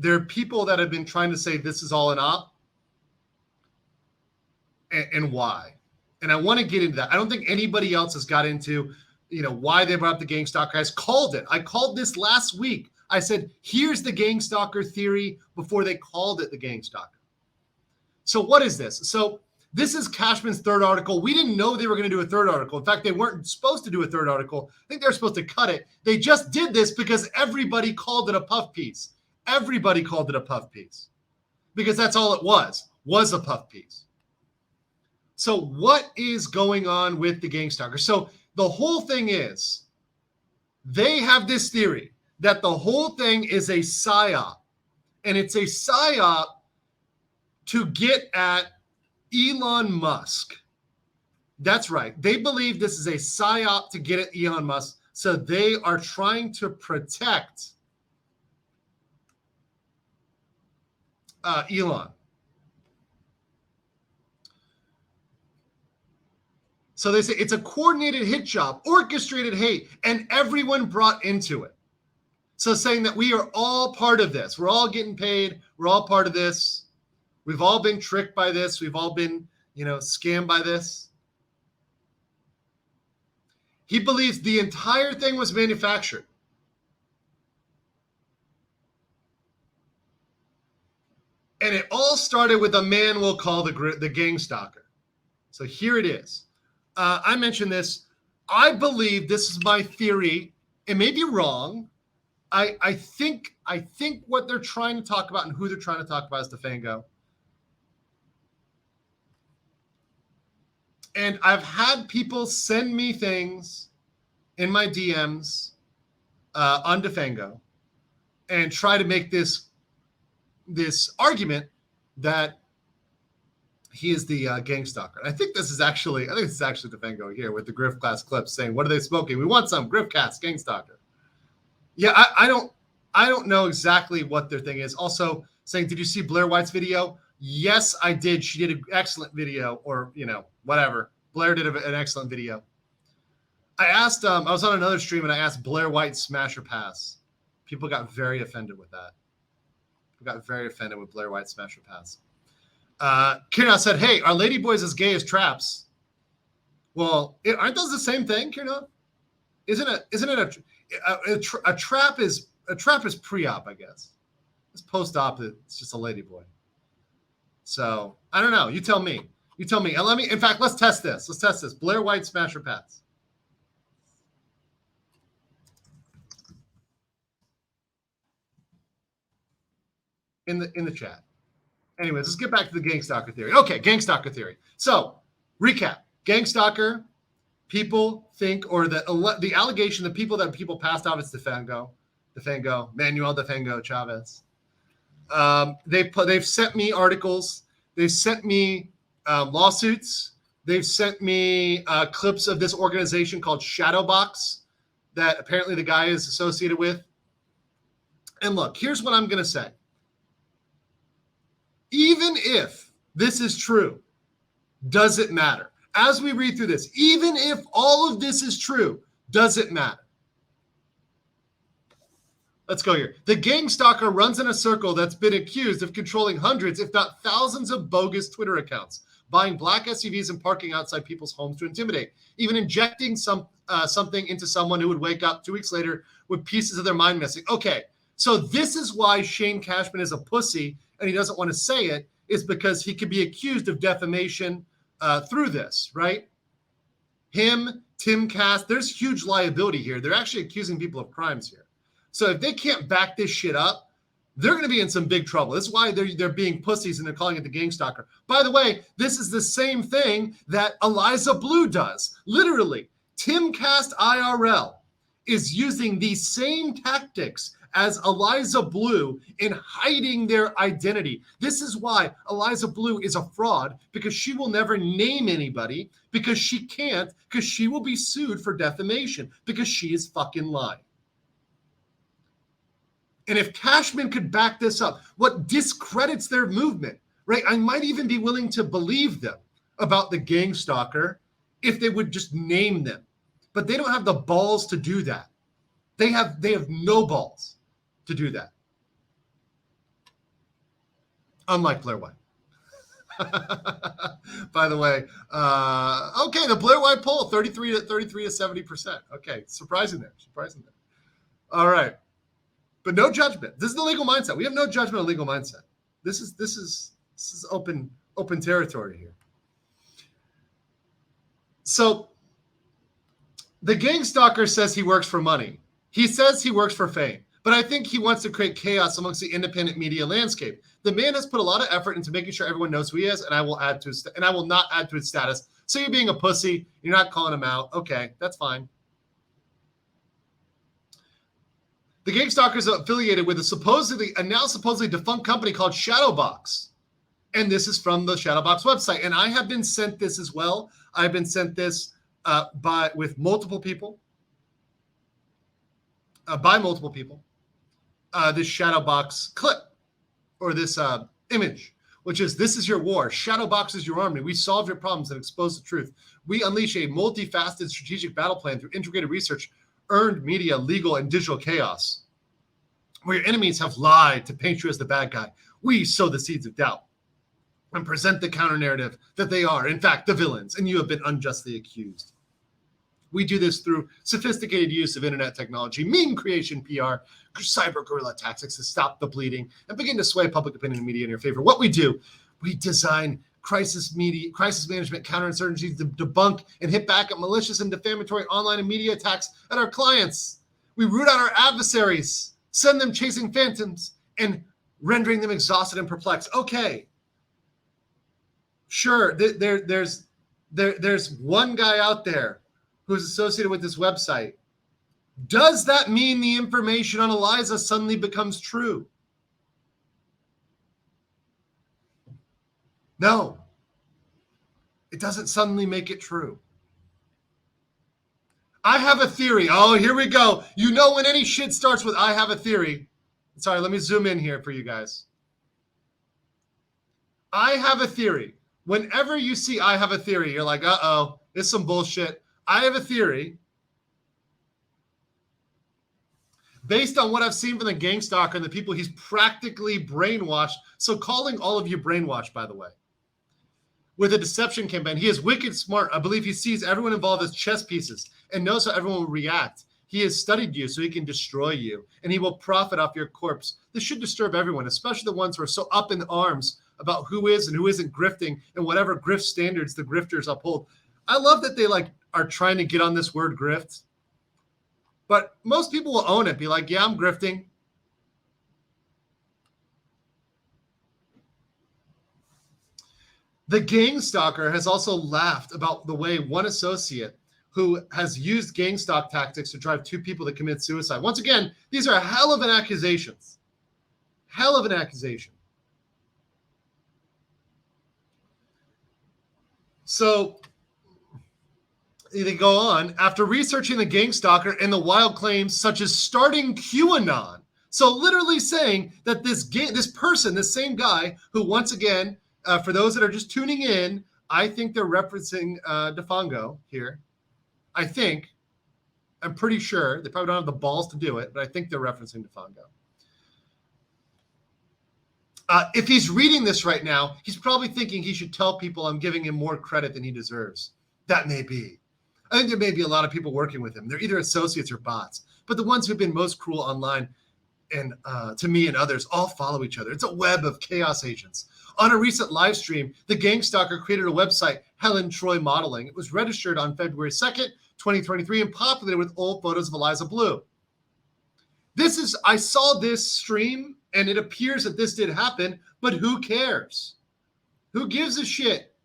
there are people that have been trying to say this is all an op, and why. And I want to get into that. I don't think anybody else has got into, why they brought up the Gangstalker. I called it. I called this last week. I said, here's the Gangstalker theory before they called it the Gangstalker. So what is this? So this is Cashman's third article. We didn't know they were going to do a third article. In fact, they weren't supposed to do a third article. I think they were supposed to cut it. They just did this because everybody called it a puff piece. Everybody called it a puff piece because that's all it was a puff piece. So what is going on with the Gangstalker? So the whole thing is they have this theory that the whole thing is a psyop, and it's a psyop to get at Elon Musk. That's right. They believe this is a psyop to get at Elon Musk. So they are trying to protect Elon. So they say it's a coordinated hit job, orchestrated hate, and everyone brought into it. So saying that we are all part of this. We're all getting paid. We're all part of this. We've all been tricked by this. We've all been, scammed by this. He believes the entire thing was manufactured. And it all started with a man we'll call the Gangstalker. So here it is. I mentioned this. I believe this is my theory. It may be wrong. I think what they're trying to talk about and who they're trying to talk about is Defango. And I've had people send me things in my DMs on Defango and try to make this argument that he is the Gangstalker. I think this is actually Defango here with the Grift class clips saying, "What are they smoking? We want some Griftcast Gangstalker." Yeah, I don't know exactly what their thing is. Also saying, "Did you see Blair White's video?" Yes, I did. She did an excellent video, or whatever. Blair did an excellent video. I asked, I was on another stream and I asked Blair White smash or pass. People got very offended with that. People got very offended with Blair White smash or pass. Kirna said, "Hey, are ladyboys as gay as traps?" Well, aren't those the same thing, Kirna? Isn't it a trap is pre-op, I guess. It's post-op. It's just a ladyboy. So I don't know. You tell me. And in fact, let's test this. Blair White smash or pass. In the chat. Anyways, let's get back to the Gangstalker theory. Okay, Gangstalker theory. So, recap. Gangstalker, people think, or the allegation, the people passed off as Defango, Manuel Defango Chavez. They've sent me articles. They've sent me lawsuits. They've sent me clips of this organization called Shadowbox that apparently the guy is associated with. And look, here's what I'm going to say. Even if this is true, does it matter? As we read through this, even if all of this is true, does it matter? Let's go here. The Gangstalker runs in a circle that's been accused of controlling hundreds, if not thousands, of bogus Twitter accounts, buying black SUVs and parking outside people's homes to intimidate, even injecting something into someone who would wake up 2 weeks later with pieces of their mind missing. Okay, so this is why Shane Cashman is a pussy and he doesn't want to say it, is because he could be accused of defamation through this, right? Him, TimCast's, there's huge liability here. They're actually accusing people of crimes here. So if they can't back this shit up, they're going to be in some big trouble. This is why they're being pussies and they're calling it the Gangstalker. By the way, this is the same thing that Eliza Bleu does. Literally, TimCast's IRL is using these same tactics as Eliza Bleu in hiding their identity. This is why Eliza Bleu is a fraud, because she will never name anybody, because she can't, because she will be sued for defamation, because she is fucking lying. And if Cashman could back this up, what discredits their movement, right? I might even be willing to believe them about the Gangstalker if they would just name them. But they don't have the balls to do that. They have no balls to do that. unlike Blair White. By the way, okay, the Blair White poll, 33 to 70%. Okay, surprising there. All right, but no judgment. This is the legal mindset. We have no judgment of legal mindset. This is open territory here. So the Gangstalker says he works for money. He says he works for fame, but I think he wants to create chaos amongst the independent media landscape. The man has put a lot of effort into making sure everyone knows who he is, and I will not add to his status. So you're being a pussy. You're not calling him out. Okay, that's fine. The Gangstalker is affiliated with a now supposedly defunct company called Shadowbox. And this is from the Shadowbox website. And I have been sent this as well. I've been sent this by multiple people. This Shadowbox clip or this image, which is, this is your war. Shadowbox is your army. We solve your problems and expose the truth. We unleash a multifaceted strategic battle plan through integrated research, earned media, legal, and digital chaos. Where your enemies have lied to paint you as the bad guy, we sow the seeds of doubt and present the counter narrative that they are, in fact, the villains, and you have been unjustly accused. We do this through sophisticated use of internet technology, meme creation, PR, cyber guerrilla tactics to stop the bleeding and begin to sway public opinion and media in your favor. What we do, we design crisis management counterinsurgencies to debunk and hit back at malicious and defamatory online and media attacks at our clients. We root out our adversaries, send them chasing phantoms, and rendering them exhausted and perplexed. Okay. Sure, there's one guy out there who's associated with this website. Does that mean the information on Eliza suddenly becomes true? No. It doesn't suddenly make it true. I have a theory. Oh, here we go. You know when any shit starts with I have a theory. Sorry, let me zoom in here for you guys. I have a theory. Whenever you see I have a theory, you're like, uh-oh, it's some bullshit. I have a theory based on what I've seen from the Gangstalker and the people he's practically brainwashed. So calling all of you brainwashed, by the way, with a deception campaign. He is wicked smart. I believe he sees everyone involved as chess pieces and knows how everyone will react. He has studied you so he can destroy you, and he will profit off your corpse. This should disturb everyone, especially the ones who are so up in arms about who is and who isn't grifting and whatever grift standards the grifters uphold. I love that they are trying to get on this word grift, but most people will own it. Be like, yeah, I'm grifting. The Gangstalker has also laughed about the way one associate who has used gangstalk tactics to drive two people to commit suicide. Once again, these are hell of an accusations. Hell of an accusation. So they go on. After researching the Gangstalker and the wild claims such as starting QAnon, so literally saying that this person, this same guy who, once again, for those that are just tuning in, I think they're referencing Defango here. I'm pretty sure. They probably don't have the balls to do it, but I think they're referencing Defango. If he's reading this right now, he's probably thinking he should tell people I'm giving him more credit than he deserves. That may be. I think there may be a lot of people working with him. They're either associates or bots, but the ones who've been most cruel online and to me and others all follow each other. It's a web of chaos agents. On a recent live stream, the Gangstalker created a website, Helen Troy Modeling. It was registered on February 2nd, 2023, and populated with old photos of Eliza Bleu. I saw this stream, and it appears that this did happen, but who cares? Who gives a shit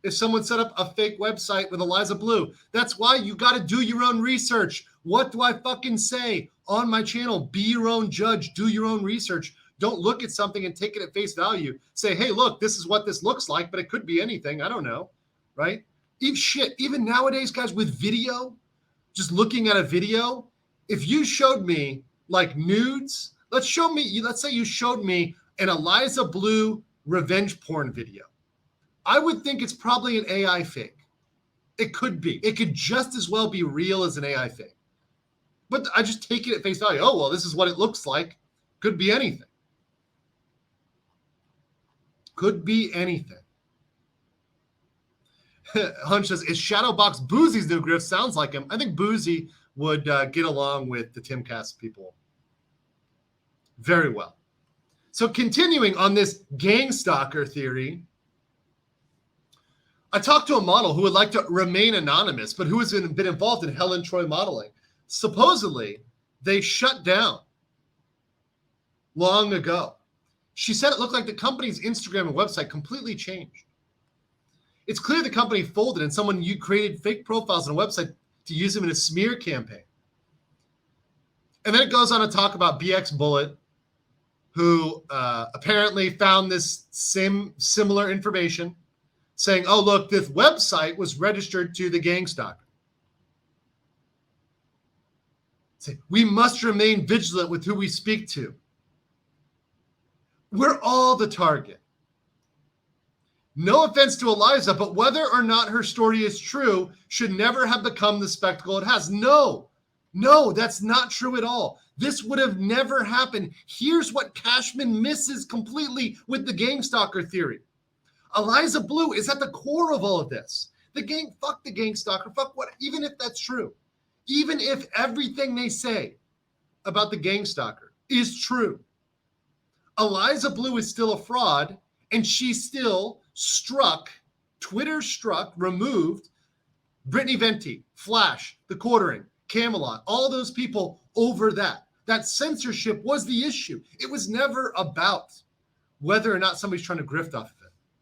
if someone set up a fake website with Eliza Bleu? That's why you got to do your own research. What do I fucking say on my channel? Be your own judge. Do your own research. Don't look at something and take it at face value. Say, hey, look, this is what this looks like, but it could be anything. I don't know, right? Even nowadays, guys, with video, just looking at a video, if you showed me like nudes, let's say you showed me an Eliza Bleu revenge porn video. I would think it's probably an AI fake. It could be. It could just as well be real as an AI fake. But I just take it at face value. Oh, well, this is what it looks like. Could be anything. Could be anything. Hunch says, is Shadowbox Boozy's new Grift? Sounds like him. I think Boozy would get along with the TimCast's people very well. So continuing on this Gangstalker theory, I talked to a model who would like to remain anonymous, but who has been involved in Helen Troy modeling. Supposedly, they shut down long ago. She said it looked like the company's Instagram and website completely changed. It's clear the company folded and someone created fake profiles on a website to use them in a smear campaign. And then it goes on to talk about BX Bullet, who apparently found this similar information, saying, oh, look, this website was registered to the Gangstalker. Say, we must remain vigilant with who we speak to. We're all the target. No offense to Eliza, but whether or not her story is true should never have become the spectacle it has. No, that's not true at all. This would have never happened. Here's what Cashman misses completely with the Gangstalker theory. Eliza Bleu is at the core of all of this. Fuck the Gangstalker, fuck what, even if that's true, even if everything they say about the Gangstalker is true, Eliza Bleu is still a fraud, and she still removed Brittany Venti, Flash, The Quartering, Camelot, all those people over that. That censorship was the issue. It was never about whether or not somebody's trying to grift off of it.